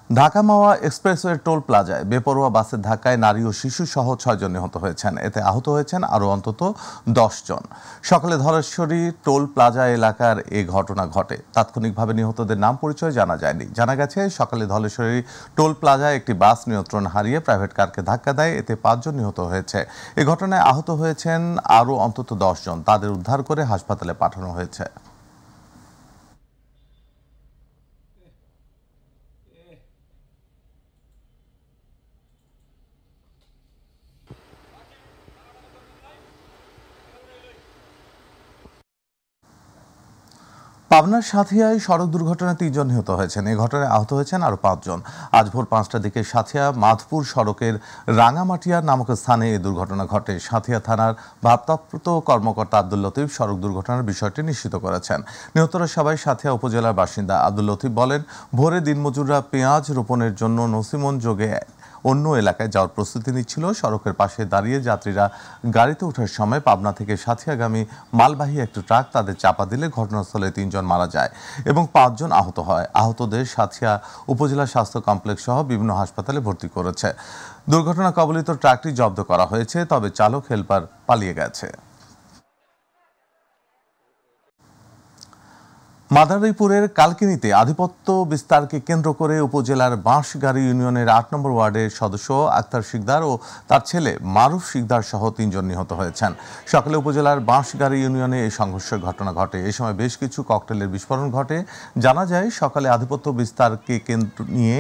ঢাকা মাওয়া expressway toll প্লাজায় বেপরোয়া বাসের ধাক্কায় নারী ও শিশু সহ 6 জন নিহত হয়েছেন। এতে আহত হয়েছেন আরও অন্তত 10 জন। সকালে ধলেশ্বরী টোল প্লাজা এলাকার এ ঘটনা ঘটে। তাৎক্ষণিকভাবে নিহতদের নাম পরিচয় জানা যায়নি। জানা গেছে, সকালে ধলেশ্বরী টোল প্লাজায় একটি বাস নিয়ন্ত্রণ হারিয়ে প্রাইভেট কারকে ধাক্কা দেয়। এতে 5 জন নিহত হয়েছে। এ ঘটনায় আহত হয়েছেন আরও অন্তত 10 জন। তাদের উদ্ধার করে হাসপাতালে পাঠানো হয়েছে। পাবনার সাঁথিয়ায় সড়ক দুর্ঘটনায় 3 জন নিহত হয়েছেন। এই ঘটনায় আহত হয়েছেন আরও 5 জন। আজ ভোর 5টার দিকে সাঁথিয়া মাধপুর সড়কের রাঙামাটিয়া নামক স্থানে এই দুর্ঘটনা ঘটে। সাঁথিয়া থানার ভারপ্রাপ্ত কর্মকর্তা আব্দুল লতিফ সড়ক দুর্ঘটনার বিষয়টি নিশ্চিত করেছেন। নিহতরা সবাই সাঁথিয়া উপজেলার বাসিন্দা। আব্দুল লতিফ বলেন, ভোরে দিনমজুররা পেঁয়াজ রোপণের জন্য নসিমন যোগে অন্য এলাকায় যাওয়ার প্রস্তুতি নিচ্ছিল। সড়কের পাশে দাঁড়িয়ে যাত্রীরা গাড়িতে ওঠার সময় পাবনা থেকে সাঁথিয়াগামী মালবাহী একটি ট্রাক তাদের চাপা দিলে ঘটনাস্থলে 3 জন মারা যায় এবং 5 জন আহত হয়। আহতদের সাঁথিয়া উপজেলা স্বাস্থ্য কমপ্লেক্স সহ বিভিন্ন হাসপাতালে ভর্তি করেছে। দুর্ঘটনা কবলিত ট্রাকটি জব্দ করা হয়েছে, তবে চালক হেলপার পালিয়ে গেছে। মাদারীপুরের কালকিনিতে আধিপত্য বিস্তারকে কেন্দ্র করে উপজেলার বাঁশগাড়ি ইউনিয়নের 8 নম্বর ওয়ার্ডের সদস্য আক্তার শিকদার ও তার ছেলে মারুফ শিকদার সহ 3 জন নিহত হয়েছেন। সকালে উপজেলার বাঁশগাড়ি ইউনিয়নে এই সংঘর্ষের ঘটনা ঘটে। এ সময় বেশ কিছু ককটেলের বিস্ফোরণ ঘটে। জানা যায়, সকালে আধিপত্য বিস্তারকে কেন্দ্র নিয়ে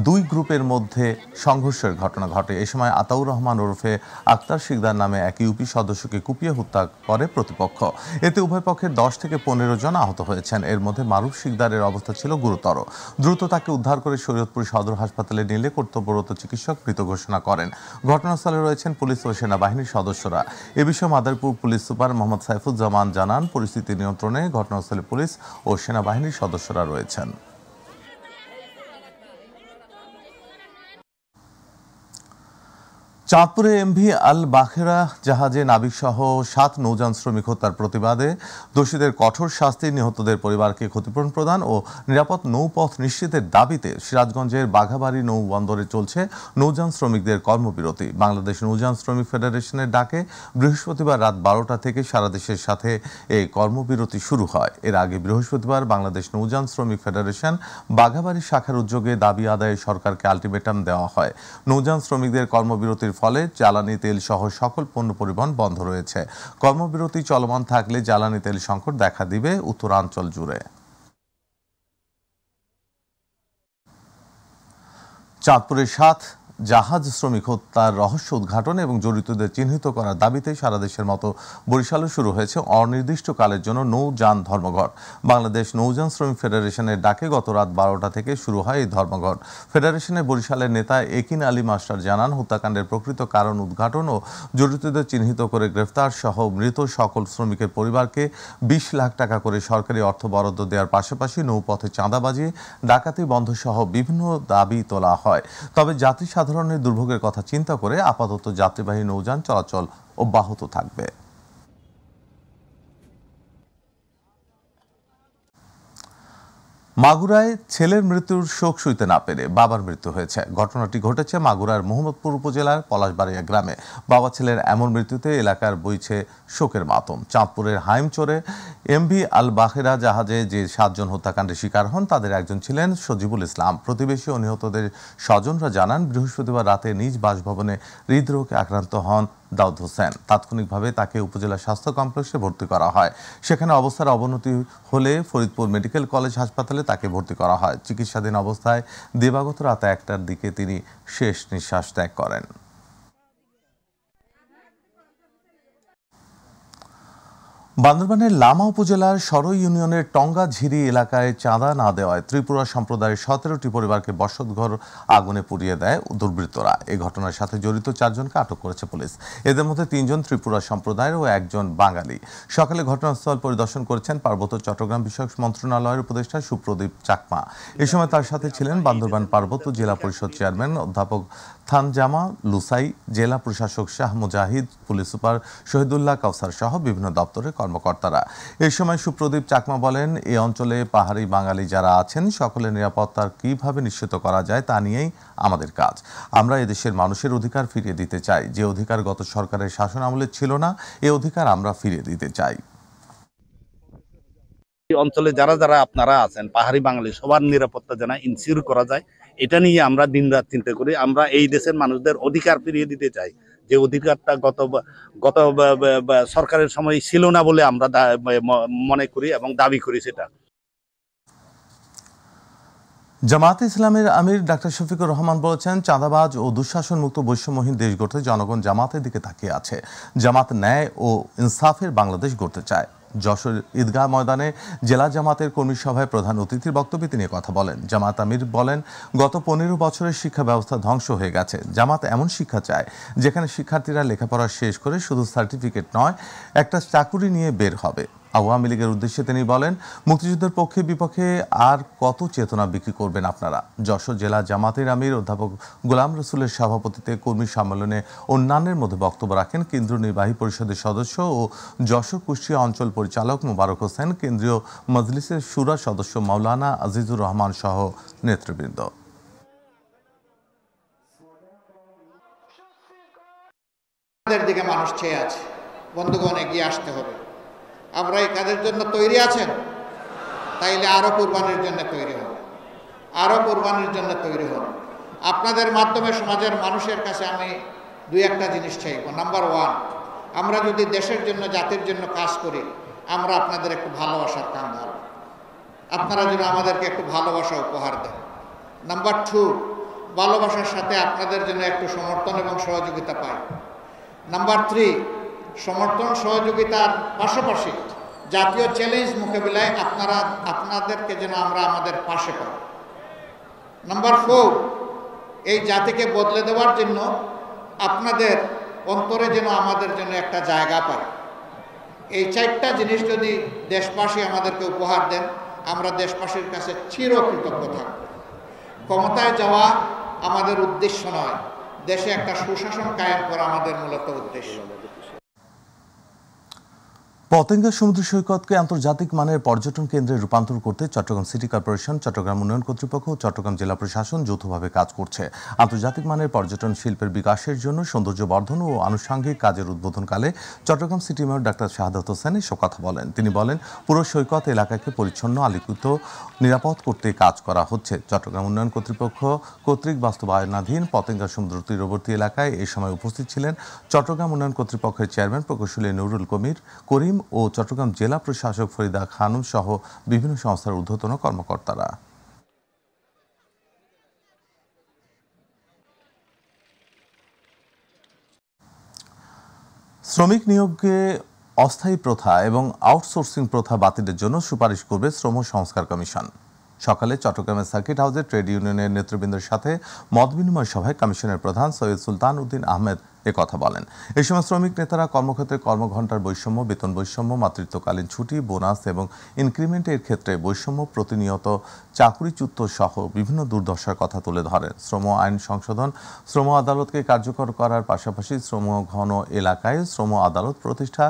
2 গ্রুপের মধ্যে সংঘর্ষের ঘটনা ঘটে। এ সময় আতাউর রহমান ওরফে আক্তার শিকদার নামে এক ইউপি সদস্যকে কুপিয়ে হত্যা করে প্রতিপক্ষ। এতে উভয় পক্ষের 10 থেকে 15 জন আহত হয়েছেন। এর মধ্যে মারুফ শিকদারের অবস্থা ছিল গুরুতর। দ্রুত তাকে উদ্ধার করে শরীয়তপুর সদর হাসপাতালে নিলে কর্তব্যরত চিকিৎসক মৃত ঘোষণা করেন। ঘটনাস্থলে রয়েছেন পুলিশ ও সেনাবাহিনীর সদস্যরা। এ বিষয়ে মাদারীপুর পুলিশ সুপার মোহাম্মদ সাইফুজ্জামান জানান, পরিস্থিতি নিয়ন্ত্রণে ঘটনাস্থলে পুলিশ ও সেনাবাহিনীর সদস্যরা রয়েছেন। চাঁদপুরে এমভি আল বাখেরা জাহাজে নাবিকসহ 7 নৌযান শ্রমিক হত্যার প্রতিবাদে দোষীদের কঠোর শাস্তি, নিহতদের পরিবারকে ক্ষতিপূরণ প্রদান ও নিরাপদ নৌপথ নিশ্চিতের দাবিতে সিরাজগঞ্জের বাঘাবাড়ী নৌবন্দরে চলছে নৌযান শ্রমিকদের কর্মবিরতি। বাংলাদেশ নৌযান শ্রমিক ফেডারেশনের ডাকে বৃহস্পতিবার রাত 12টা থেকে সারা দেশের সাথে এই কর্মবিরতি শুরু হয়। এর আগে বৃহস্পতিবার বাংলাদেশ নৌযান শ্রমিক ফেডারেশন বাঘাবাড়ী শাখার উদ্যোগে দাবি আদায়ে সরকারকে আলটিমেটাম দেওয়া হয়। নৌযান শ্রমিকদের কর্মবিরতির ফলে জ্বালানি তেল সহ সকল পণ্য পরিবহন বন্ধ রয়েছে। কর্মবিরতি চলমান থাকলে জ্বালানি তেল সংকট দেখা দিবে উত্তরাঞ্চল জুড়ে। চাঁদপুরের 7 জাহাজ শ্রমিক হত্যার রহস্য উদ্ঘাটন এবং জড়িতদের চিহ্নিত করার দাবিতে সারা দেশের মতো বরিশালে শুরু হয়েছে অনির্দিষ্টকালের জন্য নৌযান ধর্মঘট। বাংলাদেশ নৌযান শ্রমিক ফেডারেশনের ডাকে গত রাত 12টা থেকে শুরু হয় এই ধর্মঘট। ফেডারেশনের বরিশালের নেতা একিন আলী মাস্টার জানান, হত্যাকাণ্ডের প্রকৃত কারণ উদ্ঘাটন ও জড়িতদের চিহ্নিত করে গ্রেফতার সহ মৃত সকল শ্রমিকের পরিবারকে 20 লাখ টাকা করে সরকারি অর্থ বরাদ্দ দেওয়ার পাশাপাশি নৌপথে চাঁদাবাজি, ডাকাতি বন্ধ সহ বিভিন্ন দাবি তোলা হয়। তবে যাত্রী সাধারণের দুর্ভোগের কথা চিন্তা করে আপাতত যাত্রীবাহী নৌযান চলাচল অব্যাহত থাকবে। মাগুরায় ছেলের মৃত্যুর শোক সইতে না পেরে বাবার মৃত্যু হয়েছে। ঘটনাটি ঘটেছে মাগুরার মোহাম্মদপুর উপজেলার পলাশবাড়িয়া গ্রামে। বাবা ছেলের এমন মৃত্যুতে এলাকার বইছে শোকের মাতম। চাঁদপুরের হাইমচরে এমভি আল বাখেরা জাহাজে যে 7 জন হত্যাকাণ্ডের শিকার হন, তাদের একজন ছিলেন সজিবুল ইসলাম। প্রতিবেশী ও নিহতদের স্বজনরা জানান, বৃহস্পতিবার রাতে নিজ বাসভবনে হৃদরোগে আক্রান্ত হন দাউদ হোসেন। তাৎক্ষণিকভাবে তাকে উপজেলা স্বাস্থ্য কমপ্লেক্সে ভর্তি করা হয়। সেখানে অবস্থার অবনতি হলে ফরিদপুর মেডিকেল কলেজ হাসপাতালে তাকে ভর্তি করা হয়। চিকিৎসাধীন অবস্থায় দিবাগত রাত 1টার দিকে তিনি শেষ নিঃশ্বাস ত্যাগ করেন। বান্দরবানের লামা উপজেলার সরই ইউনিয়নের টঙ্গা ঝিরি এলাকায় চাঁদা না দেওয়ায় ত্রিপুরা সম্প্রদায়ের 17টি পরিবারকে বসতঘর আগুনে পুড়িয়ে দেয় দুর্বৃত্তরা। এই ঘটনার সাথে জড়িত 4 জনকে আটক করেছে পুলিশ। এদের মধ্যে 3 জন ত্রিপুরা সম্প্রদায়ের ও 1 জন বাঙালি। সকালে ঘটনাস্থল পরিদর্শন করেছেন পার্বত্য চট্টগ্রাম বিষয়ক মন্ত্রণালয়ের উপদেষ্টা সুপ্রদীপ চাকমা। এ সময় তার সাথে ছিলেন বান্দরবান পার্বত্য জেলা পরিষদ চেয়ারম্যান অধ্যাপক থানজামা লুসাই, জেলা প্রশাসক শাহ মুজাহিদ, পুলিশ সুপার শহীদুল্লাহ কাউসার সহ বিভিন্ন দপ্তরের কর্মকর্তারা। কর্মকর্তারা। এই সময় সুপ্রদীপ চাকমা বলেন, এই অঞ্চলে পাহাড়ি বাঙালি যারা আছেন সকলের নিরাপত্তার কিভাবে নিশ্চিত করা যায় তা নিয়েই আমাদের কাজ। আমরা এদেশের মানুষের অধিকার ফিরিয়ে দিতে চাই, যে অধিকার গত সরকারের শাসন আমলে ছিল না, এই অধিকার আমরা ফিরিয়ে দিতে চাই। অঞ্চলে যারা যারা আপনারা আছেন পাহাড়ি বাঙালি সবার নিরাপত্তা যেন ইনসিওর করা যায়, এটা নিয়ে আমরা দিনরাত চিন্তা করি। আমরা এই দেশের মানুষদের অধিকার ফিরিয়ে দিতে চাই, যে অধিকারটা গত সরকারের সময় ছিল না বলে আমরা মনে করি এবং দাবি করি। সেটা জামায়াতে ইসলামের আমির ডাক্তার শফিকুর রহমান বলেছেন, চাঁদাবাজ ও দুঃশাসন মুক্ত বৈষম্যহীন দেশ গড়তে জনগণ জামাতের দিকে তাকিয়ে আছে। জামাত ন্যায় ও ইনসাফের বাংলাদেশ গড়তে চায়। যশোর ঈদগাহ ময়দানে জেলা জামাতের কর্মী সভায় প্রধান অতিথির বক্তব্যে তিনি কথা বলেন। জামাত আমির বলেন, গত 15 বছরের শিক্ষা ব্যবস্থা ধ্বংস হয়ে গেছে। জামাত এমন শিক্ষা চায় যেখানে শিক্ষার্থীরা লেখাপড়া শেষ করে শুধু সার্টিফিকেট নয়, একটা চাকুরি নিয়ে বের হবে। আওয়ামী লীগের উদ্দেশ্যে তিনি বলেন, মুক্তিযুদ্ধের পক্ষে বিপক্ষে আর কত চেতনা বিক্রি করবেন আপনারা। যশোর জেলা জামাতের আমির অধ্যাপক গোলাম রসুলের সভাপতিত্বে কর্মী সম্মেলনে অন্যান্যের মধ্যে বক্তব্য রাখেন কেন্দ্রীয় নির্বাহী পরিষদের সদস্য ও যশোর কুষ্টিয়া অঞ্চল পরিচালক মোবারক হোসেন, কেন্দ্রীয় মজলিসের শুরা সদস্য মাওলানা আজিজুর রহমান সহ নেতৃবৃন্দ। দিকে মানুষ চেয়ে আছে, বন্ধুগণ এগিয়ে আসতে হবে। আমরা এই কাজের জন্য তৈরি আছেন? তাইলে আরো কুরবানির জন্য তৈরি হন, আরো কুরবানির জন্য তৈরি হন। আপনাদের মাধ্যমে সমাজের মানুষের কাছে আমি দুই একটা জিনিস চাইব। নাম্বার 1, আমরা যদি দেশের জন্য জাতির জন্য কাজ করি, আমরা আপনাদের একটু ভালোবাসার কান ধরব, আপনারা যেন আমাদেরকে একটু ভালোবাসা উপহার দেন। নাম্বার 2, ভালোবাসার সাথে আপনাদের জন্য একটু সমর্থন এবং সহযোগিতা পাই। নাম্বার 3, সমর্থন সহযোগিতার পাশাপাশি জাতীয় চ্যালেঞ্জ মোকাবিলায় আপনাদেরকে যেন আমরা আমাদের পাশে পাই। নাম্বার 4, এই জাতিকে বদলে দেওয়ার জন্য আপনাদের অন্তরে যেন আমাদের জন্য একটা জায়গা পায়। এই 4টা জিনিস যদি দেশবাসী আমাদেরকে উপহার দেন, আমরা দেশবাসীর কাছে চিরকৃতজ্ঞ থাকব। ক্ষমতায় যাওয়া আমাদের উদ্দেশ্য নয়, দেশে একটা সুশাসন কায়েম করা আমাদের মূলত উদ্দেশ্য। পতেঙ্গা সমুদ্র সৈকতকে আন্তর্জাতিক মানের পর্যটন কেন্দ্রে রূপান্তর করতে চট্টগ্রাম সিটি কর্পোরেশন, চট্টগ্রাম উন্নয়ন কর্তৃপক্ষ ও চট্টগ্রাম জেলা প্রশাসন যৌথভাবে কাজ করছে। আন্তর্জাতিক মানের পর্যটন শিল্পের বিকাশের জন্য সৌন্দর্য বর্ধন ও আনুষঙ্গিক কাজের উদ্বোধনকালে Chittagong city mayor doctor Shahadat Hossain এসব কথা বলেন। তিনি বলেন, পুরো সৈকত এলাকাকে পরিচ্ছন্ন, আলোকিত, নিরাপদ করতে কাজ করা হচ্ছে। চট্টগ্রাম উন্নয়ন কর্তৃপক্ষ কর্তৃক বাস্তবায়নাধীন পতেঙ্গা সমুদ্র তীরবর্তী এলাকায় এ সময় উপস্থিত ছিলেন চট্টগ্রাম উন্নয়ন কর্তৃপক্ষের চেয়ারম্যান প্রকৌশলী নুরুল করিম ও চট্টগ্রাম জেলা প্রশাসক ফরিদা খানম সহ বিভিন্ন সংস্থার ঊর্ধ্বতন কর্মকর্তারা। শ্রমিক নিয়োগে অস্থায়ী প্রথা এবং আউটসোর্সিং প্রথা বাতিলের জন্য সুপারিশ করবে শ্রম সংস্কার কমিশন। সকালে চট্টগ্রামের সার্কিট হাউসে ট্রেড ইউনিয়নের নেতৃবৃন্দের সাথে মত বিনিময় সভায় কমিশনের প্রধান সৈয়দ সুলতান উদ্দিন আহমেদ কথা বলেন। এই সময় শ্রমিক নেতারা কর্মক্ষেত্রে কর্মঘণ্টার বৈষম্য, বেতন বৈষম্য, মাতৃত্বকালীন ছুটি, বোনাস এবং ইনক্রিমেন্টের ক্ষেত্রে বৈষম্য, প্রতিনিয়ত চাকুরিচ্যুত সহ বিভিন্ন দুর্দশার কথা তুলে ধরেন। শ্রম আইন সংশোধন, শ্রম আদালতকে কার্যকর করার পাশাপাশি শ্রম ঘন এলাকায় শ্রম আদালত প্রতিষ্ঠা,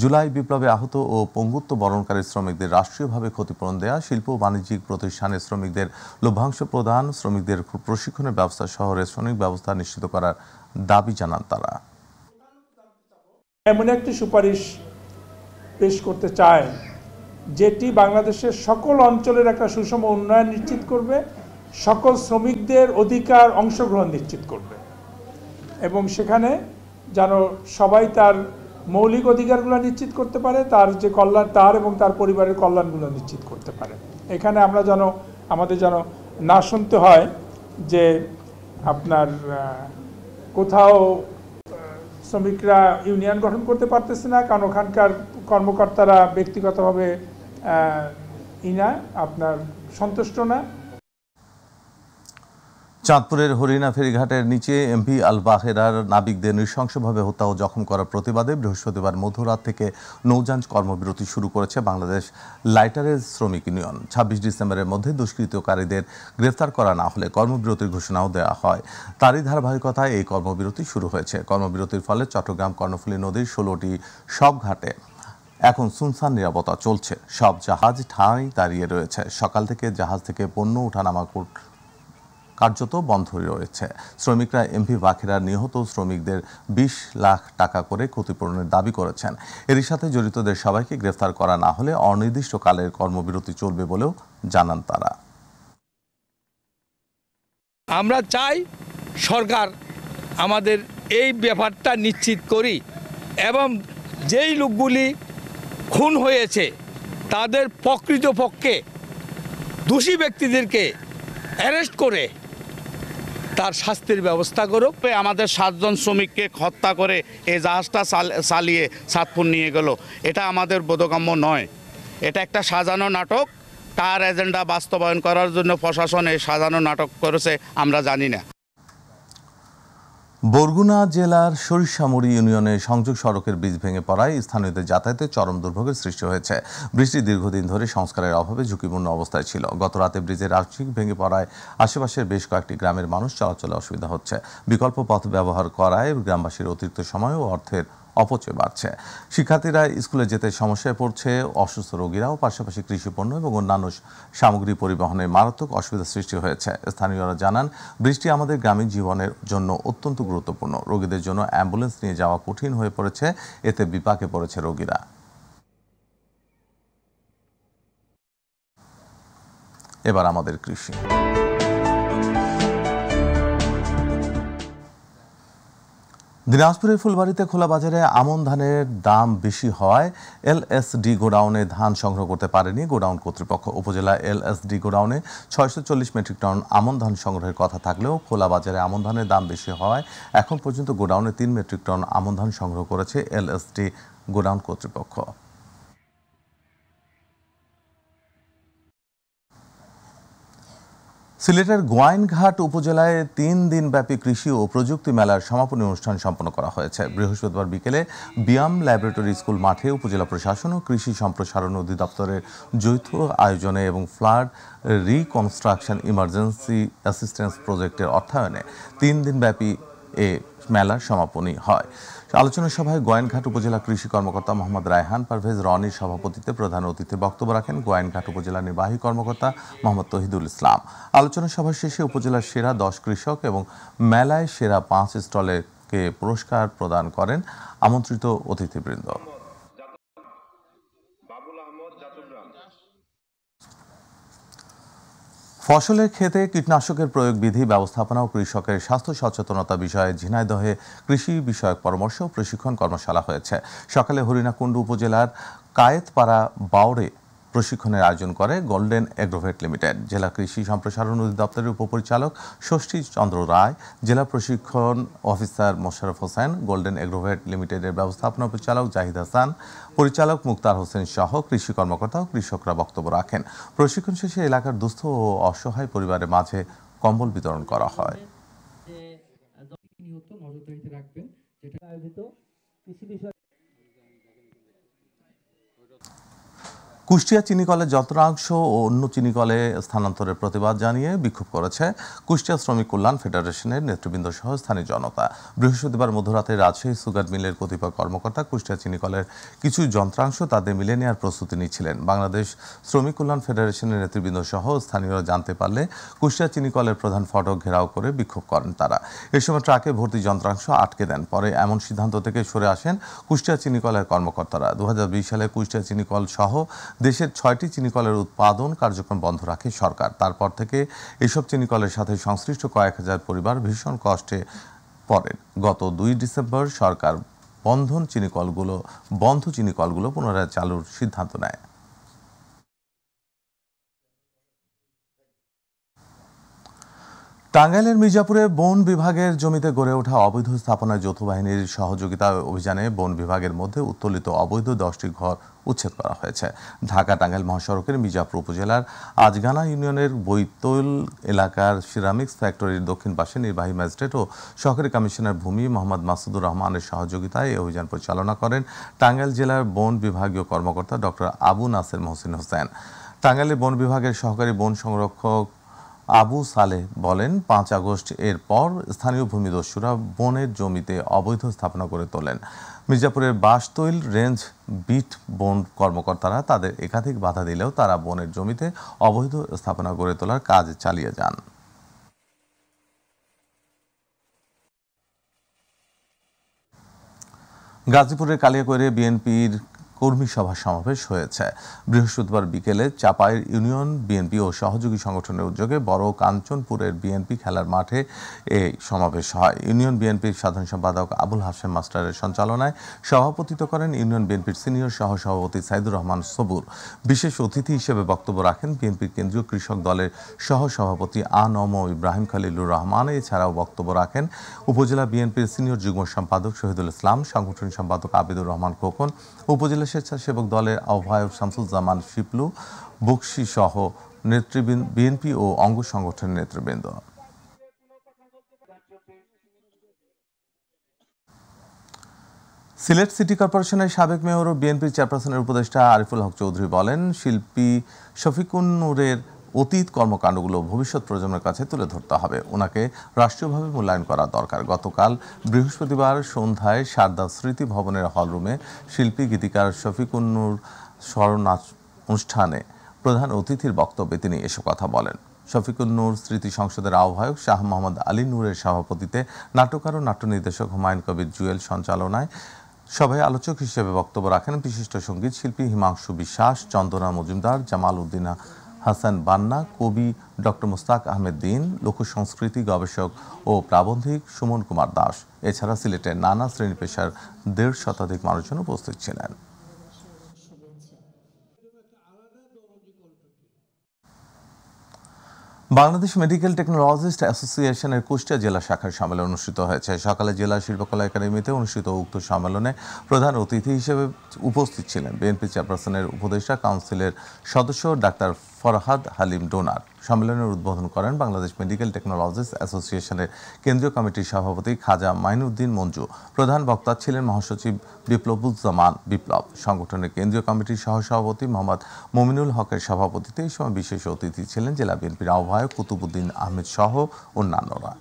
জুলাই বিপ্লবে আহত ও পঙ্গুত্ব বরণকারী শ্রমিকদের রাষ্ট্রীয়ভাবে ক্ষতিপূরণ দেয়া, শিল্প ও বাণিজ্যিক প্রতিষ্ঠানে শ্রমিকদের লভ্যাংশ প্রদান, শ্রমিকদের প্রশিক্ষণের ব্যবস্থা সহ রেশনিক ব্যবস্থা নিশ্চিত করার দাবি জানান তারা। এমন একটি সুপারিশ পেশ করতে চায় যেটি বাংলাদেশের সকল অঞ্চলের একটা সুষম উন্নয়ন নিশ্চিত করবে, সকল শ্রমিকদের অধিকার অংশগ্রহণ নিশ্চিত করবে এবং সেখানে যেন সবাই তার মৌলিক অধিকারগুলো নিশ্চিত করতে পারে, তার যে কল্যাণ, তার এবং তার পরিবারের কল্যাণগুলো নিশ্চিত করতে পারে। এখানে আমরা আমাদের যেন না শুনতে হয় যে আপনার কোথাও শ্রমিকরা ইউনিয়ন গঠন করতে পারতেছে না, কারণ ওখানকার কর্মকর্তারা ব্যক্তিগতভাবে আপনার সন্তুষ্ট না। চাঁদপুরের হরিণা ফেরিঘাটের নিচে এমভি আল বাহেরার নাবিকদের নৃশংসভাবে হত্যা ও জখম করার প্রতিবাদে বৃহস্পতিবার মধ্যরাত থেকে নৌযান কর্মবিরতি শুরু করেছে বাংলাদেশ লাইটারের শ্রমিক ইউনিয়ন। 26 ডিসেম্বরের মধ্যে দুষ্কৃতকারীদের গ্রেফতার করা না হলে কর্মবিরতির ঘোষণাও দেওয়া হয়। তারই ধারাবাহিকতায় এই কর্মবিরতি শুরু হয়েছে। কর্মবিরতির ফলে চট্টগ্রাম কর্ণফুলী নদীর 16টি সব ঘাটে এখন সুনসান নিরাপত্তা চলছে, সব জাহাজ ঠাঁই দাঁড়িয়ে রয়েছে। সকাল থেকে জাহাজ থেকে পণ্য ওঠানামা কার্যত বন্ধ রয়েছে। শ্রমিকরা এমভি বাখেরার নিহত শ্রমিকদের 20 লাখ টাকা করে ক্ষতিপূরণের দাবি করেছেন। এরই সাথে জড়িতদের সবাইকে গ্রেফতার করা না হলে অনির্দিষ্টকালের কর্মবিরতি চলবে বলেও জানান তারা। আমরা চাই সরকার আমাদের এই ব্যাপারটা নিশ্চিত করি এবং যেই লোকগুলি খুন হয়েছে তাদের প্রকৃতপক্ষে দোষী ব্যক্তিদেরকে অ্যারেস্ট করে তার শাস্তির ব্যবস্থা করুক। আমাদের 7 জন শ্রমিককে হত্যা করে এই জাহাজটা চালিয়ে সাতপুর নিয়ে গেল, এটা আমাদের বোধগম্য নয়। এটা একটা সাজানো নাটক। কার এজেন্ডা বাস্তবায়ন করার জন্য প্রশাসন এই সাজানো নাটক করেছে আমরা জানি না। বরগুনা জেলার সরিষামুড়ি ইউনিয়নে সংযোগ সড়কের ব্রিজ ভেঙে পড়ায় স্থানীয়দের যাতায়াতে চরম দুর্ভোগের সৃষ্টি হয়েছে। বৃষ্টি দীর্ঘদিন ধরে সংস্কারের অভাবে ঝুঁকিপূর্ণ অবস্থায় ছিল। গত রাতে ব্রিজের আংশিক ভেঙে পড়ায় আশেপাশের বেশ কয়েকটি গ্রামের মানুষ চলাচলে অসুবিধা হচ্ছে। বিকল্প পথ ব্যবহার করায় গ্রামবাসীর অতিরিক্ত সময় ও অর্থের অপচয় বাড়ছে। শিক্ষার্থীরা স্কুলে যেতে সমস্যায় পড়ছে, অসুস্থ রোগীরাও, পাশাপাশি কৃষিপণ্য এবং অন্যান্য সামগ্রী পরিবহনে মারাত্মক অসুবিধার সৃষ্টি হয়েছে। স্থানীয়রা জানান, বৃষ্টি আমাদের গ্রামীণ জীবনের জন্য অত্যন্ত গুরুত্বপূর্ণ। রোগীদের জন্য অ্যাম্বুলেন্স নিয়ে যাওয়া কঠিন হয়ে পড়েছে, এতে বিপাকে পড়েছে রোগীরা। এবার আমাদের কৃষি। দিনাজপুরের ফুলবাড়িতে খোলা বাজারে আমন ধানের দাম বেশি হওয়ায় এলএসডি গোডাউনে ধান সংগ্রহ করতে পারেনি গোডাউন কর্তৃপক্ষ। উপজেলা এলএসডি গোডাউনে 640 মেট্রিক টন আমন ধান সংগ্রহের কথা থাকলেও খোলা বাজারে আমন ধানের দাম বেশি হওয়ায় এখন পর্যন্ত গোডাউনে 3 মেট্রিক টন আমন ধান সংগ্রহ করেছে এলএসডি গোডাউন কর্তৃপক্ষ। সিলেটের গোয়াইনঘাট উপজেলায় 3 দিনব্যাপী কৃষি ও প্রযুক্তি মেলার সমাপনী অনুষ্ঠান সম্পন্ন করা হয়েছে। বৃহস্পতিবার বিকেলে বিয়াম ল্যাবরেটরি স্কুল মাঠে উপজেলা প্রশাসন ও কৃষি সম্প্রসারণ অধিদপ্তরের যৌথ আয়োজনে এবং ফ্লাড রিকনস্ট্রাকশন ইমার্জেন্সি অ্যাসিস্ট্যান্স প্রজেক্টের অর্থায়নে 3 দিনব্যাপী এ মেলার সমাপনী হয়। আলোচনা সভায় গোয়াইনঘাট উপজেলা কৃষি কর্মকর্তা মোহাম্মদ রায়হান পারভেজ রনির সভাপতিত্বে প্রধান অতিথি বক্তব্য রাখেন গোয়াইনঘাট উপজেলা নির্বাহী কর্মকর্তা মোহাম্মদ তহিদুল ইসলাম। আলোচনা সভা শেষে উপজেলার সেরা 10 কৃষক এবং মেলায় সেরা 5 স্টলকে পুরস্কার প্রদান করেন আমন্ত্রিত অতিথিবৃন্দ। ফসলের ক্ষেতে কীটনাশকের প্রয়োগ বিধি ব্যবস্থাপনা ও কৃষকের স্বাস্থ্য সচেতনতা বিষয়ে ঝিনাইদহে কৃষি বিষয়ক পরামর্শ ও প্রশিক্ষণ কর্মশালা হয়েছে। সকালে হরিণাকুণ্ডু উপজেলার কায়েতপাড়া বাউরে প্রশিক্ষণের আয়োজন করে গোল্ডেন এগ্রোভেট লিমিটেড। জেলা কৃষি সম্প্রসারণ অধিদপ্তরের উপপরিচালক ষষ্ঠী চন্দ্র রায়, জেলা প্রশিক্ষণ officer Mosharraf Hossain, golden Agrovet লিমিটেডের ব্যবস্থাপনা পরিচালক জাহিদ হাসান, পরিচালক মুক্তার হোসেন সহ কৃষি কর্মকর্তা ও কৃষকরা বক্তব্য রাখেন। প্রশিক্ষণ শেষে এলাকার দুস্থ ও অসহায় পরিবারের মাঝে কম্বল বিতরণ করা হয়। কুষ্টিয়া চিনিকলের যন্ত্রাংশ ও অন্য চিনিকলে স্থানান্তরের প্রতিবাদ জানিয়ে বিক্ষোভ করেছে কুষ্টিয়া শ্রমিক কল্যাণ ফেডারেশনের নেতৃবৃন্দ সহ স্থানীয় জনতা। বৃহস্পতিবার মধ্যরাতে রাজশাহী সুগার মিলের কতিপয় কর্মকর্তা কুষ্টিয়া চিনিকলের কিছু যন্ত্রাংশ তাদের মিলে নেওয়ার প্রস্তুতি নিচ্ছিলেন। বাংলাদেশ শ্রমিক কল্যাণ ফেডারেশনের নেতৃবৃন্দ সহ স্থানীয়রা জানতে পারলে কুষ্টিয়া চিনিকলের প্রধান ফটক ঘেরাও করে বিক্ষোভ করেন তারা। এ সময় ট্রাকে ভর্তি যন্ত্রাংশ আটকে দেন। পরে এমন সিদ্ধান্ত থেকে সরে আসেন কুষ্টিয়া চিনিকলের কর্মকর্তারা। 2020 সালে কুষ্টিয়া চিনিকল সহ দেশের 6টি চিনিকলের উৎপাদন কার্যক্রম বন্ধ রাখে সরকার। তারপর থেকে এসব চিনিকলের সাথে সংশ্লিষ্ট কয়েক হাজার পরিবার ভীষণ কষ্টে পড়েন। গত 2 ডিসেম্বর সরকার বন্ধ চিনিকলগুলো পুনরায় চালুর সিদ্ধান্ত নেয়। টাঙ্গাইলের মির্জাপুরে বন বিভাগের জমিতে গড়ে ওঠা অবৈধ স্থাপনায় যৌথ বাহিনীর সহযোগিতা অভিযানে বন বিভাগের মধ্যে উত্তোলিত অবৈধ 10টি ঘর উচ্ছেদ করা হয়েছে। ঢাকা টাঙ্গাইল মহাসড়কের মির্জাপুর উপজেলার আজগানা ইউনিয়নের বৈতল এলাকার সিরামিক্স ফ্যাক্টরির দক্ষিণ পাশে নির্বাহী ম্যাজিস্ট্রেট ও সহকারী কমিশনার ভূমি মোহাম্মদ মাসুদুর রহমানের সহযোগিতায় এই অভিযান পরিচালনা করেন টাঙ্গাইল জেলার বন বিভাগীয় কর্মকর্তা ডক্টর আবু নাসের মহসিন হোসেন। টাঙ্গাইলের বন বিভাগের সহকারী বন সংরক্ষক আবু সালেহ বলেন, 5 আগস্ট এর পর স্থানীয় ভূমিদস্যুরা বনের জমিতে অবৈধ স্থাপনা করে তোলেন। মির্জাপুরের বাসতৈল রেঞ্জ বিট বন কর্মকর্তারা তাদের একাধিক বাধা দিলেও তারা বনের জমিতে অবৈধ স্থাপনা গড়ে তোলার কাজ চালিয়ে যান। গাজীপুরের কালিয়াকৈরে বিএনপির কর্মী সভা সমাবেশ হয়েছে। বৃহস্পতিবার বিকেলে চাপাইর ইউনিয়ন বিএনপি ও সহযোগী সংগঠনের উদ্যোগে বড় কাঞ্চনপুরের বিএনপি খেলার মাঠে এই সমাবেশ হয়। ইউনিয়ন বিএনপির সাধারণ সম্পাদক আবুল হাশেম মাস্টারের সঞ্চালনায় সভাপতিত্ব করেন ইউনিয়ন বিএনপির সিনিয়র সহসভাপতি সাইদুর রহমান সবুর। বিশেষ অতিথি হিসেবে বক্তব্য রাখেন বিএনপির কেন্দ্রীয় কৃষক দলের সহসভাপতি আ.ন.ম ইব্রাহিম খলিলুর রহমান। এছাড়াও বক্তব্য রাখেন উপজেলা বিএনপির সিনিয়র যুগ্ম সম্পাদক শহীদুল ইসলাম, সাংগঠনিক সম্পাদক আবিদুর রহমান খোকন, উপজেলা স্বেচ্ছাসেবক দলের আহ্বায়ক শামসুজ্জামান শিপলু, বকশি সহ নেতৃবৃন্দ, বিএনপি ও অঙ্গ সংগঠনের নেতৃবৃন্দ। সিলেট সিটি কর্পোরেশনের সাবেক মেয়র ও বিএনপির চেয়ারপারসনের উপদেষ্টা আরিফুল হক চৌধুরী বলেন, শিল্পী শফিকুন নূরের অতীত কর্মকাণ্ডগুলো ভবিষ্যৎ প্রজন্মের কাছে তুলে ধরতে হবে। ওনাকে রাষ্ট্রীয়ভাবে মূল্যায়ন করা দরকার। গতকাল বৃহস্পতিবার সন্ধ্যায় সারদা স্মৃতি ভবনের হলরুমে শিল্পী গীতিকার শফিকুন নূর স্মরণ অনুষ্ঠানে প্রধান অতিথির বক্তব্যে তিনি এসব কথা বলেন। শফিকুন নূর স্মৃতি সংসদের আহ্বায়ক শাহ মোহাম্মদ আলী নূরের সভাপতিতে নাট্যকার ও নাট্য নির্দেশক হুমায়ুন কবির জুয়েল সঞ্চালনায় সভায় আলোচক হিসেবে বক্তব্য রাখেন বিশিষ্ট সঙ্গীত শিল্পী হিমাংশু বিশ্বাস, চন্দনা মজুমদার, জামাল উদ্দিন হাসান বান্না, কবি ডক্টর মুস্তাক আহমেদ দিন, লোক সংস্কৃতি গবেষক ও প্রাবন্ধিক সুমন কুমার দাস। এছাড়া সিলেটের নানা শ্রেণী পেশার 1.5 শতাধিক মানুষজন উপস্থিত ছিলেন। বাংলাদেশ মেডিকেল টেকনোলজিস্ট অ্যাসোসিয়েশনের কুষ্টিয়া জেলা শাখার সম্মেলন অনুষ্ঠিত হয়েছে। সকালে জেলা শিল্পকলা একাডেমিতে অনুষ্ঠিত উক্ত সম্মেলনে প্রধান অতিথি হিসেবে উপস্থিত ছিলেন বিএনপি চেয়ারপারসনের উপদেষ্টা কাউন্সিলের সদস্য ডাক্তার ফরহাদ হালিম ডোনার। সম্মেলনের উদ্বোধন করেন বাংলাদেশ মেডিকেল টেকনোলজিস্ট অ্যাসোসিয়েশনের কেন্দ্রীয় কমিটির সভাপতি খাজা মাইনুদ্দিন মঞ্জু। প্রধান বক্তা ছিলেন মহাসচিব বিপ্লবুজ্জামান বিপ্লব। সংগঠনের কেন্দ্রীয় কমিটির সহসভাপতি মোহাম্মদ মমিনুল হকের সভাপতিত্বে এই সময় বিশেষ অতিথি ছিলেন জেলা বিএনপির আহ্বায়ক কুতুবুদ্দিন আহমেদ সহ অন্যান্যরা।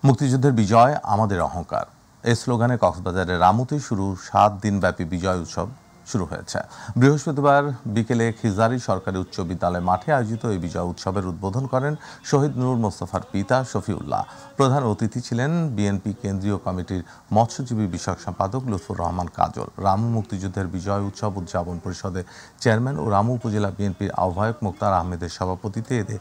মুক্তিযুদ্ধের বিজয় আমাদের অহংকার, এই স্লোগানে কক্সবাজারের রামুতে শুরু 7 দিনব্যাপী বিজয় উৎসব শুরু হয়েছে। বৃহস্পতিবার বিকেলে খিজারি সরকারি উচ্চ বিদ্যালয় মাঠে আয়োজিত এই বিজয় উৎসবের উদ্বোধন করেন শহীদ নূর মোস্তফার পিতা শফিউল্লাহ। প্রধান অতিথি ছিলেন বিএনপি কেন্দ্রীয় কমিটির মৎস্যজীবী বিষয়ক সম্পাদক লুৎফুর রহমান কাজল। রামু মুক্তিযুদ্ধের বিজয় উৎসব উদযাপন পরিষদের চেয়ারম্যান ও রামু উপজেলা বিএনপির আহ্বায়ক মুক্তার আহমেদের সভাপতিত্বে এতে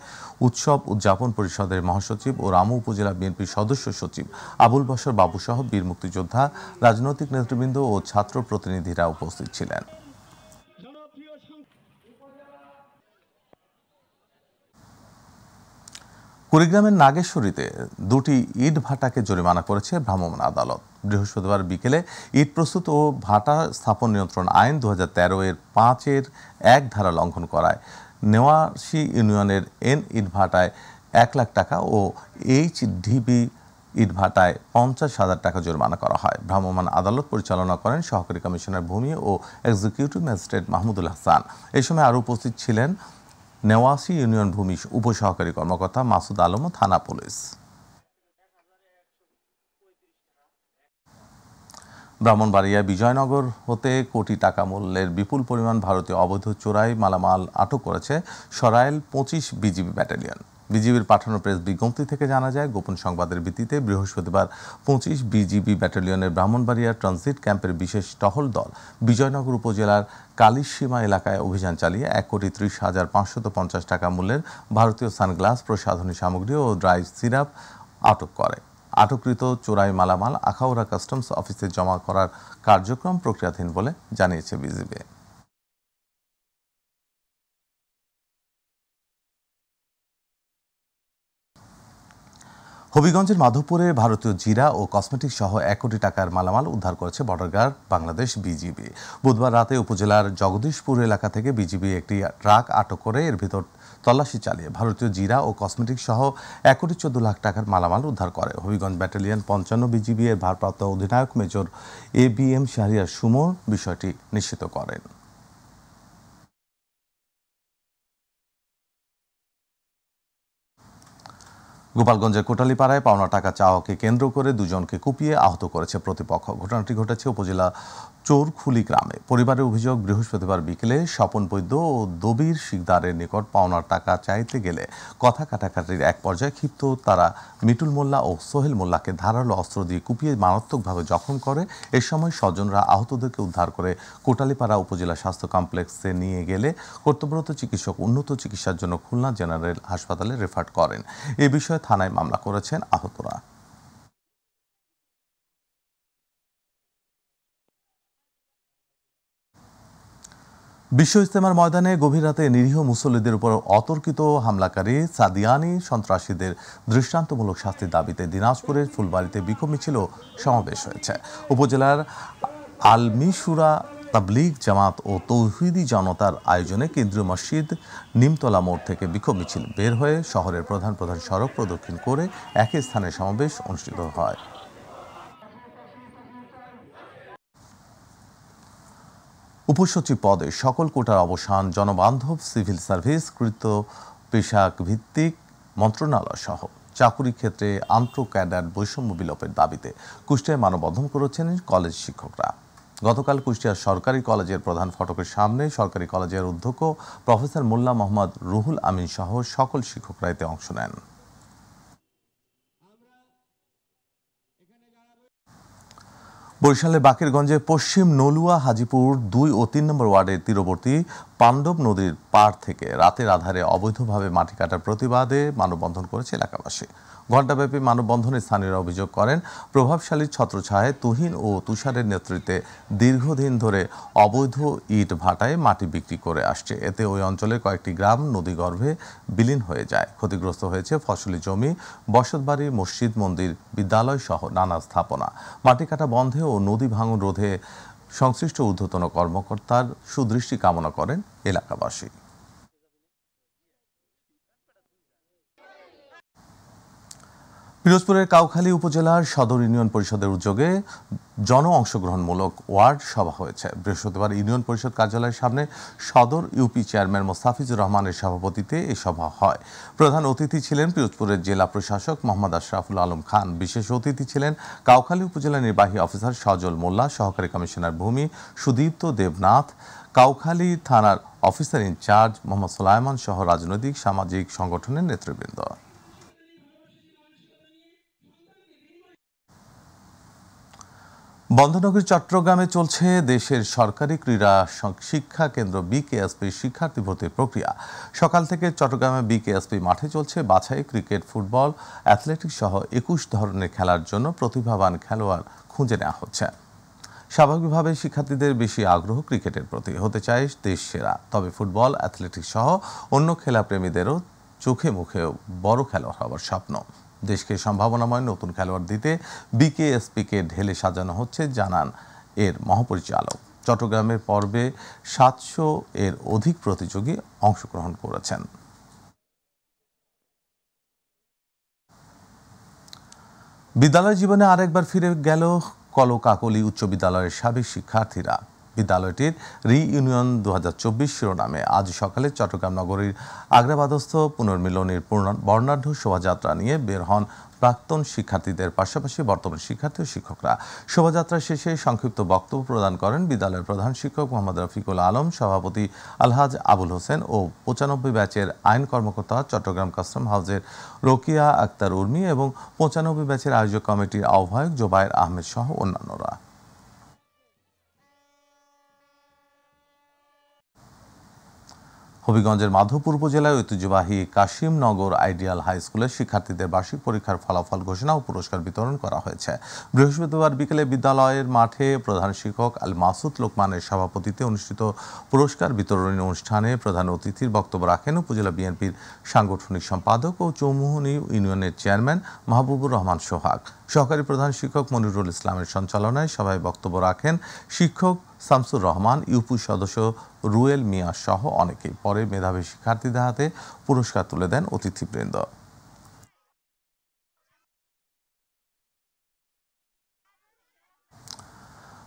উৎসব উদযাপন পরিষদের মহাসচিব ও রামু উপজেলা বিএনপির সদস্য সচিব আবুল বশর বাবুসহ বীর মুক্তিযোদ্ধা, রাজনৈতিক নেতৃবৃন্দ ও ছাত্র প্রতিনিধিরা উপস্থিত ছিলেন। কুড়িগ্রামের নাগেশ্বরীতে 2টি ইট ভাটাকে জরিমানা করেছে ভ্রাম্যমাণ আদালত। বৃহস্পতিবার বিকেলে ইট প্রস্তুত ও ভাটা স্থাপন নিয়ন্ত্রণ আইন 2013 এর 5-এর 1 ধারা লঙ্ঘন করায় নেওয়াশী ইউনিয়নের এন ইট ভাটায় 1 লাখ টাকা ও এইচডিবি ইট ভাটায় 50,000 টাকা জরিমানা করা হয়। ভ্রাম্যমাণ আদালত পরিচালনা করেন সহকারী কমিশনার ভূমি ও এক্সিকিউটিভ ম্যাজিস্ট্রেট মাহমুদুল হাসান। এই সময় আরও উপস্থিত ছিলেন নেওয়াশী ইউনিয়ন ভূমি উপসহকারী কর্মকর্তা মাসুদ আলম ও থানা পুলিশ। ব্রাহ্মণবাড়িয়া বিজয়নগর হতে কোটি টাকা মূল্যের বিপুল পরিমাণ ভারতীয় অবৈধ চোরাই মালামাল আটক করেছে সরাইল 25 বিজিবি ব্যাটালিয়ন। বিজিবির পাঠানো প্রেস বিজ্ঞপ্তি থেকে জানা যায়, গোপন সংবাদের ভিত্তিতে বৃহস্পতিবার 25 বিজিবি ব্যাটালিয়নের ব্রাহ্মণবাড়িয়া ট্রানজিট ক্যাম্পের বিশেষ টহল দল বিজয়নগর উপজেলার কালিসীমা এলাকায় অভিযান চালিয়ে 1,30,550 টাকা মূল্যের ভারতীয় সানগ্লাস, প্রসাধনী সামগ্রী ও ড্রাই সিরাপ আটক করে। আটককৃত চোরাই মালামাল আখাউড়া কাস্টমস অফিসে জমা করার কার্যক্রম প্রক্রিয়াধীন বলে জানিয়েছে বিজিবি। হবিগঞ্জের মাধবপুরে ভারতীয় জিরা ও কসমেটিক সহ 1 কোটি টাকার মালামাল উদ্ধার করেছে বর্ডার গার্ড বাংলাদেশ বিজিবি। বুধবার রাতে উপজেলার জগদীশপুর এলাকা থেকে বিজিবি একটি ট্রাক আটক করে এর ভিতর তল্লাশি চালিয়ে ভারতীয় জিরা ও কসমেটিক সহ 1,14,00,000 টাকার মালামাল উদ্ধার করে। হবিগঞ্জ ব্যাটালিয়ন 55 বিজিবি এর ভারপ্রাপ্ত অধিনায়ক মেজর ABM শাহরিয়ার সুমন বিষয়টি নিশ্চিত করেন। গোপালগঞ্জের কোটালীপাড়ায় পাওনা টাকা চাওয়াকে কেন্দ্র করে দুজনকে কুপিয়ে আহত করেছে প্রতিপক্ষ। ঘটনাটি ঘটেছে উপজেলা চোরখুলি গ্রামে। পরিবারের অভিযোগ, বৃহস্পতিবার বিকেলে স্বপন বৈদ্য ও দবির শিকদারের নিকট পাওনার টাকা চাইতে গেলে কথা কাটাকাটির এক পর্যায়ে ক্ষিপ্ত তারা মিটুল মোল্লা ও সোহেল মোল্লাকে ধারালো অস্ত্র দিয়ে কুপিয়ে মারাত্মকভাবে জখম করে। এ সময় স্বজনরা আহতদেরকে উদ্ধার করে কোটালীপাড়া উপজেলা স্বাস্থ্য কমপ্লেক্সে নিয়ে গেলে কর্তব্যরত চিকিৎসক উন্নত চিকিৎসার জন্য খুলনা জেনারেল হাসপাতালে রেফার করেন। এ বিষয়ে থানায় মামলা করেছেন আহতরা। বিশ্ব ইজতেমার ময়দানে গভীর রাতে নিরীহ মুসল্লিদের উপর অতর্কিত হামলাকারী সাদিয়ানি সন্ত্রাসীদের দৃষ্টান্তমূলক শাস্তির দাবিতে দিনাজপুরের ফুলবাড়িতে বিক্ষোভ মিছিল সমাবেশ হয়েছে। উপজেলার আলমিশুরা তাবলীগ জামাত ও তৌহিদি জনতার আয়োজনে কেন্দ্রীয় মসজিদ নিমতলা মোড় থেকে বিক্ষোভ মিছিল বের হয়ে শহরের প্রধান প্রধান সড়ক প্রদক্ষিণ করে একই স্থানে সমাবেশ অনুষ্ঠিত হয়। উপসচিব পদে সকল কোটার অবসান, জনবান্ধব সিভিল সার্ভিস, কৃত পেশাক ভিত্তিক মন্ত্রণালয় সহ চাকুরি ক্ষেত্রে আন্তঃ ক্যাডার বৈষম্য বিলোপের দাবিতে কুষ্টিয়ায় মানববন্ধন করেছেন কলেজ শিক্ষকরা। গতকাল কুষ্টিয়া সরকারি কলেজের প্রধান ফটকের সামনে সরকারি কলেজের অধ্যক্ষ প্রফেসর মোল্লা মোহাম্মদ রুহুল আমিন সহ সকল শিক্ষকরা এতে অংশ নেন। বরিশালের বাকেরগঞ্জে পশ্চিম নলুয়া হাজিপুর 2 ও 3 নম্বর ওয়ার্ডের তীরবর্তী পাণ্ডব নদীর পাড় থেকে রাতের আধারে অবৈধভাবে মাটি কাটার প্রতিবাদে মানববন্ধন করেছে এলাকাবাসী। ঘণ্টাব্যাপী মানববন্ধনে স্থানীয়রা অভিযোগ করেন, প্রভাবশালী ছত্রছায়ায় তুহিন ও তুষারের নেতৃত্বে দীর্ঘদিন ধরে অবৈধ ইট ভাটায় মাটি বিক্রি করে আসছে। এতে ওই অঞ্চলের কয়েকটি গ্রাম নদীগর্ভে বিলীন হয়ে যায়। ক্ষতিগ্রস্ত হয়েছে ফসলি জমি, বসতবাড়ি, মসজিদ, মন্দির, বিদ্যালয় সহ নানা স্থাপনা। মাটি কাটা বন্ধে ও নদী ভাঙন রোধে সংশ্লিষ্ট ঊর্ধ্বতন কর্মকর্তার সুদৃষ্টি কামনা করেন এলাকাবাসী। পিরোজপুরের কাউখালী উপজেলার সদর ইউনিয়ন পরিষদের উদ্যোগে জন অংশগ্রহণমূলক ওয়ার্ড সভা হয়েছে। বৃহস্পতিবার ইউনিয়ন পরিষদ কার্যালয়ের সামনে সদর ইউপি চেয়ারম্যান মোস্তাফিজুর রহমানের সভাপতিত্বে এই সভা হয়। প্রধান অতিথি ছিলেন পিরোজপুরের জেলা প্রশাসক মোহাম্মদ আশরাফুল আলম খান। বিশেষ অতিথি ছিলেন কাউখালী উপজেলা নির্বাহী অফিসার সজল মোল্লা, সহকারী কমিশনার ভূমি সুদীপ্ত দেবনাথ, কাউখালী থানার অফিসার ইনচার্জ মোহাম্মদ সোলায়মান সহ রাজনৈতিক সামাজিক সংগঠনের নেতৃবৃন্দ। বন্ধনগরী চট্টগ্রামে চলছে দেশের সরকারি ক্রীড়া শিক্ষা কেন্দ্র বিকেএসপি শিক্ষার্থী ভর্তির প্রক্রিয়া। সকাল থেকে চট্টগ্রামে বিকেএসপি মাঠে চলছে বাছাই, ক্রিকেট, ফুটবল, অ্যাথলেটিক্স সহ 21 ধরনের খেলার জন্য প্রতিভাবান খেলোয়াড় খুঁজে নেওয়া হচ্ছে। স্বাভাবিকভাবে শিক্ষার্থীদের বেশি আগ্রহ ক্রিকেটের প্রতি, হতে চায় দেশ সেরা। তবে ফুটবল, অ্যাথলেটিক্স সহ অন্য খেলাপ্রেমীদেরও চোখে মুখেও বড় খেলোয়াড় হওয়ার স্বপ্ন। দেশকে সম্ভাবনাময় নতুন খেলোয়াড় দিতে বিকেএসপিকে ঢেলে সাজানো হচ্ছে, জানান এর মহাপরিচালক। চট্টগ্রামের পর্বে 700 এর অধিক প্রতিযোগী অংশগ্রহণ করেছেন। বিদ্যালয় জীবনে আরেকবার ফিরে গেল কলকাকলী উচ্চ বিদ্যালয়ের সাবেক শিক্ষার্থীরা। বিদ্যালয়টির রিইউনিয়ন 2024 শিরোনামে আজ সকালে চট্টগ্রাম নগরীর আগ্রাবাদস্থ পুনর্মিলনীর বর্ণাঢ্য শোভাযাত্রা নিয়ে বের হন প্রাক্তন শিক্ষার্থীদের পাশাপাশি বর্তমান শিক্ষার্থী ও শিক্ষকরা। শোভাযাত্রা শেষে সংক্ষিপ্ত বক্তব্য প্রদান করেন বিদ্যালয়ের প্রধান শিক্ষক মোহাম্মদ রফিকুল আলম, সভাপতি আলহাজ আবুল হোসেন ও 95 ব্যাচের আইন কর্মকর্তা চট্টগ্রাম কাস্টম হাউসের রোকিয়া আক্তার উর্মি এবং 95 ব্যাচের আয়োজক কমিটির আহ্বায়ক জোবায়ের আহমেদ সহ অন্যান্যরা। হবিগঞ্জের মাধবপুর উপজেলায় ঐতিহ্যবাহী কাশিমনগর আইডিয়াল হাই স্কুলের শিক্ষার্থীদের বার্ষিক পরীক্ষার ফলাফল ঘোষণা ও পুরস্কার বিতরণ করা হয়েছে। বৃহস্পতিবার বিকেলে বিদ্যালয়ের মাঠে প্রধান শিক্ষক আল মাসুদ লোকমানের সভাপতিত্বে অনুষ্ঠিত পুরস্কার বিতরণী অনুষ্ঠানে প্রধান অতিথির বক্তব্য রাখেন উপজেলা বিএনপির সাংগঠনিক সম্পাদক ও চৌমুহনী ইউনিয়নের চেয়ারম্যান মাহবুবুর রহমান সোহাগ। সহকারী প্রধান শিক্ষক মনিরুল ইসলামের সঞ্চালনায় সভায় বক্তব্য রাখেন শিক্ষক শামসুর রহমান, ইউপি সদস্য রুয়েল মিয়া সহ অনেকেই। পরে মেধাবী শিক্ষার্থীদের হাতে পুরস্কার তুলে দেন অতিথিবৃন্দ।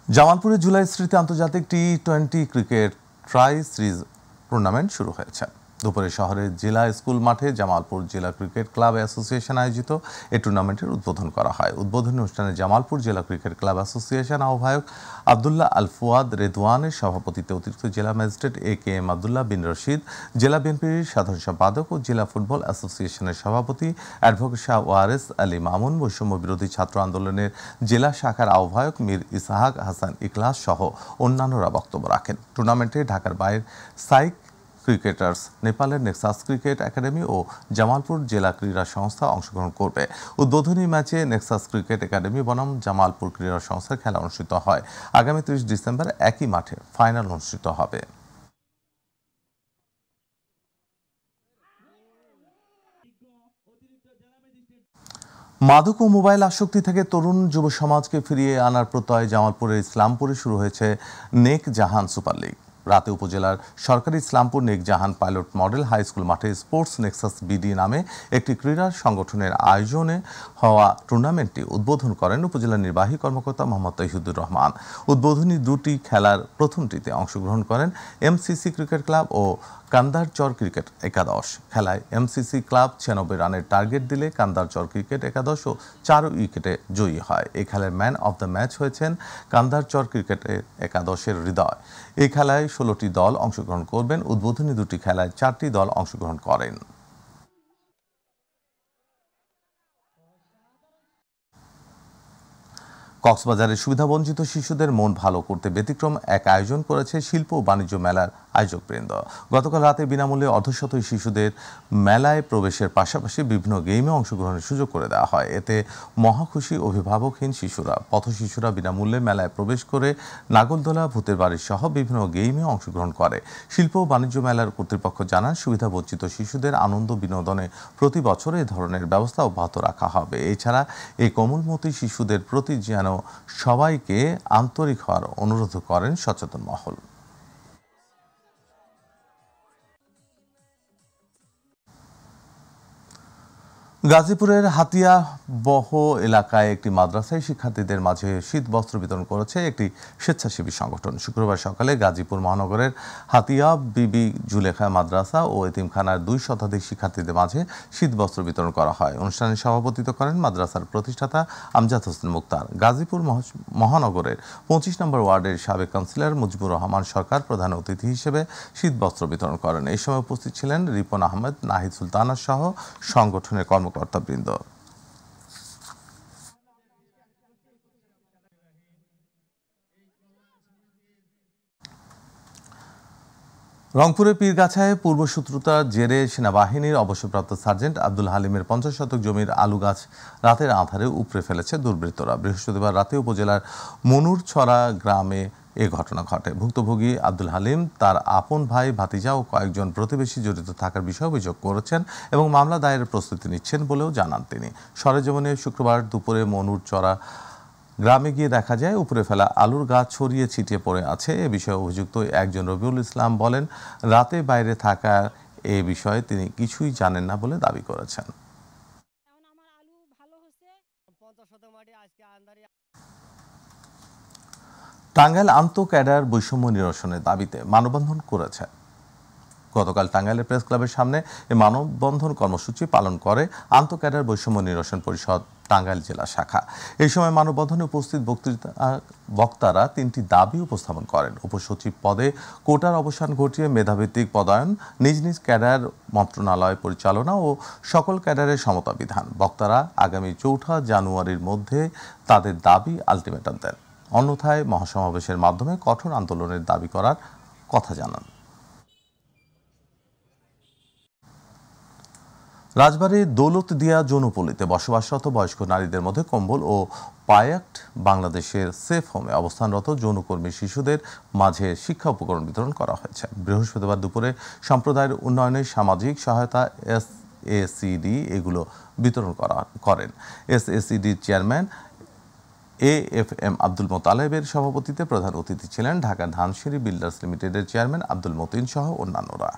জামালপুরে জুলাই স্মৃতি আন্তর্জাতিক টি-20 ক্রিকেট ট্রাই সিরিজ টুর্নামেন্ট শুরু হয়েছে। দুপুরে শহরের জেলা স্কুল মাঠে জামালপুর জেলা ক্রিকেট ক্লাব অ্যাসোসিয়েশন আয়োজিত এই টুর্নামেন্টের উদ্বোধন করা হয়। উদ্বোধনী অনুষ্ঠানে জামালপুর জেলা ক্রিকেট ক্লাব অ্যাসোসিয়েশন আহ্বায়ক আব্দুল্লাহ আল ফুয়াদ রেদওয়ানের সভাপতিত্বে অতিরিক্ত জেলা ম্যাজিস্ট্রেট এ.কে.এম. আব্দুল্লাহ বিন রশিদ, জেলা বিএনপির সাধারণ সম্পাদক ও জেলা ফুটবল অ্যাসোসিয়েশনের সভাপতি অ্যাডভোকেট শাহ ওয়ারেস আলী মামুন, বৈষম্য বিরোধী ছাত্র আন্দোলনের জেলা শাখার আহ্বায়ক মীর ইসহাক হাসান ইখলাস সহ অন্যান্যরা বক্তব্য রাখেন। টুর্নামেন্টে ঢাকার বাইরের সাইক ক্রিকেটার্স, নেপালের নেক্সাস ক্রিকেট একাডেমি ও জামালপুর জেলা ক্রীড়া সংস্থা অংশগ্রহণ করবে। উদ্বোধনী ম্যাচে নেক্সাস ক্রিকেট একাডেমি বনাম জামালপুর ক্রীড়া সংস্থার খেলা অনুষ্ঠিত হয়। আগামী 30 ডিসেম্বর একই মাঠে ফাইনাল অনুষ্ঠিত হবে। মাদক ও মোবাইল আসক্তি থেকে তরুণ যুব সমাজকে ফিরিয়ে আনার প্রত্যয়ে জামালপুরের ইসলামপুরে শুরু হয়েছে নেক জাহান সুপার লিগ। রাতে উপজেলার সরকারি ইসলামপুর নেক জাহান পাইলট মডেল হাই স্কুল মাঠে স্পোর্টস নেক্সাস বিডি নামে একটি ক্রীড়া সংগঠনের আয়োজনে হওয়া টুর্নামেন্টটি উদ্বোধন করেন উপজেলা নির্বাহী কর্মকর্তা মোহাম্মদ তৌহিদুর রহমান। উদ্বোধনী দুটি খেলার প্রথমটিতে অংশগ্রহণ করেন এমসিসি ক্রিকেট ক্লাব ও কান্দারচর ক্রিকেট একাদশ। খেলায় এমসিসি ক্লাব 96 রানের টার্গেট দিলে কান্দারচর ক্রিকেট একাদশ ও 4 উইকেটে জয়ী হয়। এই খেলার ম্যান অব দ্য ম্যাচ হয়েছেন কান্দারচর ক্রিকেট একাদশের হৃদয়। এই খেলায় 16টি দল অংশগ্রহণ করবেন। উদ্বোধনী দুটি খেলায় 4টি দল অংশগ্রহণ করেন। কক্সবাজারের সুবিধাবঞ্চিত শিশুদের মন ভালো করতে ব্যতিক্রম এক আয়োজন করেছে শিল্প ও বাণিজ্য মেলার আয়োজকবৃন্দ। গতকাল রাতে বিনামূল্যে অর্ধশতই শিশুদের মেলায় প্রবেশের পাশাপাশি বিভিন্ন গেমে অংশগ্রহণের সুযোগ করে দেওয়া হয়। এতে মহাখুশি অভিভাবকহীন শিশুরা, পথ শিশুরা বিনামূল্যে মেলায় প্রবেশ করে নাগলদোলা, ভূতের বাড়ি সহ বিভিন্ন গেমে অংশগ্রহণ করে। শিল্প ও বাণিজ্য মেলার কর্তৃপক্ষ জানান, সুবিধাবঞ্চিত শিশুদের আনন্দ বিনোদনে প্রতি বছর এ ধরনের ব্যবস্থা অব্যাহত রাখা হবে। এছাড়া এই কোমলমতি শিশুদের প্রতি যেন সবাইকে আন্তরিক হওয়ার অনুরোধ করেন সচেতন মহল। গাজীপুরের হাতিয়া বহ এলাকায় একটি মাদ্রাসায় শিক্ষার্থীদের মাঝে শীত বস্ত্র বিতরণ করেছে একটি স্বেচ্ছাসেবী সংগঠন। শুক্রবার সকালে গাজীপুর মহানগরের হাতিয়া বিবি জুলেখা মাদ্রাসা ও এতিমখানার 2 শতাধিক শিক্ষার্থীদের মাঝে শীত বস্ত্র বিতরণ করা হয়। অনুষ্ঠানে সভাপতিত্ব করেন মাদ্রাসার প্রতিষ্ঠাতা আমজাদ হোসেন মুক্তার। গাজীপুর মহানগরের 25 নম্বর ওয়ার্ডের সাবেক কাউন্সিলর মুজিবুর রহমান সরকার প্রধান অতিথি হিসেবে শীত বস্ত্র বিতরণ করেন। এই সময় উপস্থিত ছিলেন রিপন আহমেদ, নাহিদ সুলতানা সহ সংগঠনের কর্মকর্তাবৃন্দ। রংপুরের পীরগাছায় পূর্বশত্রুতার জেরে সেনাবাহিনীর অবসরপ্রাপ্ত সার্জেন্ট আব্দুল হালিমের 50 শতক জমির আলু গাছ রাতের আঁধারে উপড়ে ফেলেছে দুর্বৃত্তরা। বৃহস্পতিবার রাতে উপজেলার মনুরছড়া গ্রামে এ ঘটনা ঘটে। ভুক্তভোগী আব্দুল হালিম তার আপন ভাই, ভাতিজা ও কয়েকজন প্রতিবেশী জড়িত থাকার বিষয়ে অভিযোগ করেছেন এবং মামলা দায়েরের প্রস্তুতি নিচ্ছেন বলেও জানান তিনি। সরেজমিনে শুক্রবার দুপুরে মনুরচড়া গ্রামে গিয়ে দেখা যায় উপরে ফেলা আলুর গাছ ছড়িয়ে ছিটিয়ে পড়ে আছে। এ বিষয়ে অভিযুক্ত একজন রবিউল ইসলাম বলেন, রাতে বাইরে থাকা এ বিষয়ে তিনি কিছুই জানেন না বলে দাবি করেছেন। টাঙ্গাইল আন্ত ক্যাডার বৈষম্য নিরসনের দাবিতে মানববন্ধন করেছে। গতকাল টাঙ্গাইলের প্রেস ক্লাবের সামনে এই মানববন্ধন কর্মসূচি পালন করে আন্ত ক্যাডার বৈষম্য নিরসন পরিষদ টাঙ্গাইল জেলা শাখা। এই সময় মানববন্ধনে উপস্থিত বক্তারা 3টি দাবি উপস্থাপন করেন। উপসচিব পদে কোটার অবসান ঘটিয়ে মেধাভিত্তিক পদায়ন, নিজ নিজ ক্যাডার মন্ত্রণালয় পরিচালনা ও সকল ক্যাডারের সমতা বিধান। বক্তারা আগামী 4 জানুয়ারির মধ্যে তাদের দাবি আলটিমেটাম দেন, অন্যথায় মহাসমাবেশের মাধ্যমে কঠোর আন্দোলনের দাবি করার কথা জানান। রাজবাড়ীর দৌলতদিয়া যৌনপল্লীতে বসবাসরত বয়স্ক নারীদের মধ্যে কম্বল ও পায়াক্ট বাংলাদেশের সেফ হোমে অবস্থানরত যৌনকর্মী শিশুদের মাঝে শিক্ষা উপকরণ বিতরণ করা হয়েছে। বৃহস্পতিবার দুপুরে সম্প্রদায়ের উন্নয়নের সামাজিক সহায়তা SACD এগুলো বিতরণ করেন। SACDর চেয়ারম্যান AFM আব্দুল মোতালেবের সভাপতিত্বে প্রধান অতিথি ছিলেন ঢাকা ধানসিঁড়ি বিল্ডার্স লিমিটেডের চেয়ারম্যান আব্দুল মতিন সহ অন্যান্যরা।